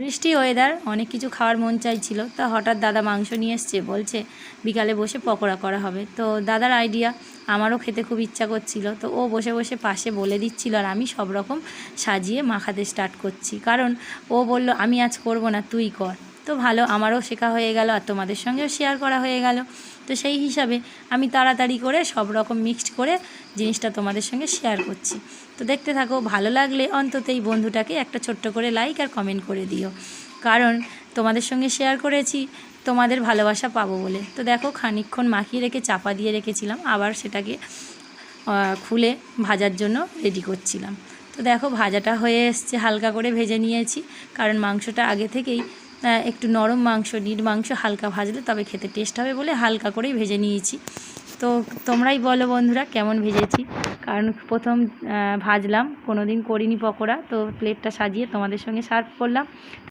বৃষ্টি ওয়েদার, অনেক কিছু খাওয়ার মন চাইছিল। তা হঠাৎ দাদা মাংস নিয়ে এসছে, বলছে বিকালে বসে পকোড়া করা হবে। তো দাদার আইডিয়া, আমারও খেতে খুব ইচ্ছা করছিল। তো ও বসে বসে পাশে বলে দিচ্ছিল, আর আমি সব রকম সাজিয়ে মাখাতে স্টার্ট করছি। কারণ ও বলল আমি আজ করব না, তুই কর। তো ভালো, আমারও শেখা হয়ে গেল আর তোমাদের সঙ্গেও শেয়ার করা হয়ে গেল। তো সেই হিসাবে আমি তাড়াতাড়ি করে সব রকম মিক্সড করে জিনিসটা তোমাদের সঙ্গে শেয়ার করছি। তো দেখতে থাকো, ভালো লাগলে অন্তত এই বন্ধুটাকে একটা ছোট্ট করে লাইক আর কমেন্ট করে দিও, কারণ তোমাদের সঙ্গে শেয়ার করেছি তোমাদের ভালোবাসা পাবো বলে। তো দেখো, খানিকক্ষণ মাখিয়ে রেখে চাপা দিয়ে রেখেছিলাম, আবার সেটাকে খুলে ভাজার জন্য রেডি করছিলাম। তো দেখো, ভাজাটা হয়ে এসছে, হালকা করে ভেজে নিয়েছি, কারণ মাংসটা আগে থেকেই একটু নরম মাংস, নিট মাংস হালকা ভাজলে তবে খেতে টেস্ট হবে বলে হালকা করেই ভেজে নিয়েছি। তো তোমরাই বলো বন্ধুরা কেমন ভেজেছি, কারণ প্রথম ভাজলাম, কোনো দিন করিনি পকোড়া। তো প্লেটটা সাজিয়ে তোমাদের সঙ্গে সার্ভ করলাম।